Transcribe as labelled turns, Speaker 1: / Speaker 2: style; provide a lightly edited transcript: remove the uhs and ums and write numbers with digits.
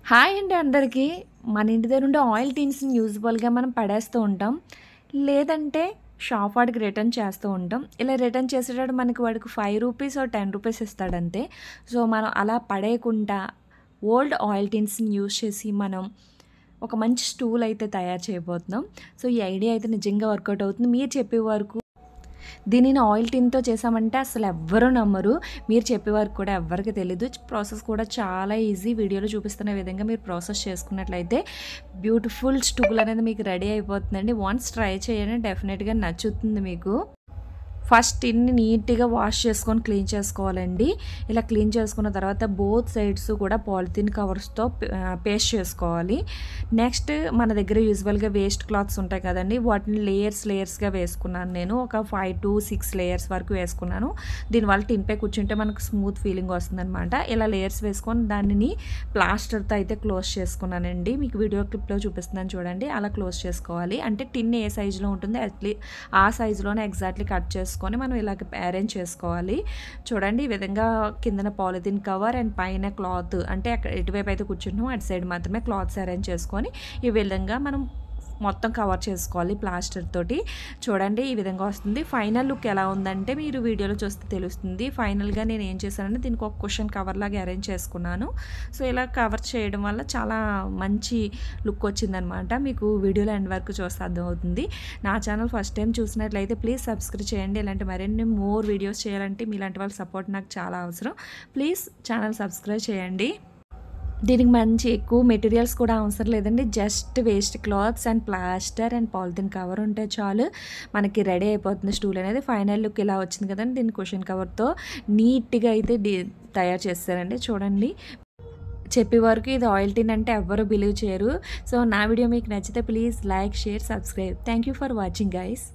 Speaker 1: Hi అండి అందరికీ. మన ఇంటి దగ్గర ఉండే ఆయిల్ టిన్స్‌ని యూజువల్‌గా మనం పడేస్తూ ఉంటాం. లేదంటే షాప్ వాడికి రిటర్న్ చేస్తూ ఉంటాం. ఇలా రిటర్న్ చేసేటప్పుడు మనకి వాడికి రూ. 5 ఆర్ రూ. 10 ఇస్తాడంతే. సో, మనం అలా పడేయకుండా ఓల్డ్ ఆయిల్ టిన్స్‌ని యూజ్ చేసి మనం ఒక మంచి స్టూల్ అయితే తయారు చేయబోతున్నాం. సో, ఈ ఐడియా అయితే నిజంగా వర్కౌట్ అవుతుంది. మీరు చెప్పే వరకు దీనిని ఆయిల్ టిన్‌తో చేశామంటే అసలు ఎవ్వరు నమ్మరు. మీరు చెప్పే వరకు కూడా ఎవ్వరికీ తెలీదు. ప్రాసెస్ కూడా చాలా ఈజీ. వీడియోలో చూపిస్తున్న విధంగా మీరు ప్రాసెస్ చేసుకున్నట్లయితే బ్యూటిఫుల్ స్టూల్ అనేది మీకు రెడీ అయిపోతుందండి. వన్స్ ట్రై చేయండి, డెఫినెట్‌గా నచ్చుతుంది మీకు. ఫస్ట్ టిన్ని నీట్‌గా వాష్ చేసుకొని క్లీన్ చేసుకోవాలండి. ఇలా క్లీన్ చేసుకున్న తర్వాత బోత్ సైడ్స్ కూడా పాలిథీన్ కవర్స్‌తో పేస్ట్ చేసుకోవాలి. నెక్స్ట్ మన దగ్గర యూజువల్‌గా వేస్ట్ క్లాత్స్ ఉంటాయి కదండీ! వాటిని లేయర్స్‌గా వేసుకున్నాను నేను. ఒక 5-6 లేయర్స్ వరకు వేసుకున్నాను. దీనివల్ల టిన్‌పై కూర్చుంటే మనకు స్మూత్ ఫీలింగ్ వస్తుందనమాట. ఇలా లేయర్స్ వేసుకొని దానిని ప్లాస్టర్‌తో అయితే క్లోజ్ చేసుకున్నానండి. మీకు వీడియో క్లిప్‌లో చూపిస్తున్నాను చూడండి. అలా క్లోజ్ చేసుకోవాలి. అంటే టిన్ ఏ సైజులో ఉంటుందో ఆ సైజులోనే ఎగ్జాక్ట్‌లీ కట్ చేసుకొని మనం ఇలాగ అరేంజ్ చేసుకోవాలి. చూడండి, ఈ విధంగా కిందన పాలిథిన్ కవర్ అండ్ పైన క్లాత్, అంటే అక్కడ ఎటువైపు అయితే కూర్చుంటున్నామో అటు సైడ్ మాత్రమే క్లాత్స్ అరేంజ్ చేసుకొని ఈ విధంగా మనం మొత్తం కవర్ చేసుకోవాలి ప్లాస్టర్ తోటి. చూడండి, ఈ విధంగా వస్తుంది. ఫైనల్ లుక్ ఎలా ఉందంటే మీరు వీడియోలో చూస్తే తెలుస్తుంది. ఫైనల్గా నేను ఏం చేశానంటే దీనికి ఒక కుషన్ కవర్ లాగా అరేంజ్ చేసుకున్నాను. సో, ఇలా కవర్ చేయడం వల్ల చాలా మంచి లుక్ వచ్చిందనమాట. మీకు వీడియోలో ఎండ్ వరకు చూస్తే అర్థమవుతుంది. నా ఛానల్ ఫస్ట్ టైం చూసినట్లయితే ప్లీజ్ సబ్స్క్రైబ్ చేయండి. ఇలాంటి మరిన్ని మోర్ వీడియోస్ చేయాలంటే మీలాంటి వాళ్ళ సపోర్ట్ నాకు చాలా అవసరం. ప్లీజ్ ఛానల్ సబ్స్క్రైబ్ చేయండి. దీనికి మంచి ఎక్కువ మెటీరియల్స్ కూడా అవసరం లేదండి. Just waste clothes and plaster and polythene cover ఉంటే చాలు, మనకి రెడీ అయిపోతుంది స్టూల్ అనేది. ఫైనల్ లుక్ ఇలా వచ్చింది కదండి. దీన్ని కుషన్ కవర్తో నీట్గా అయితే తయారు చేస్తారండి. చూడండి, చెప్పే వరకు ఇది ఆయిల్ టిన్ అంటే ఎవ్వరు బిలీవ్ చేయరు. సో, నా వీడియో మీకు నచ్చితే please like, share, subscribe. Thank you for watching guys.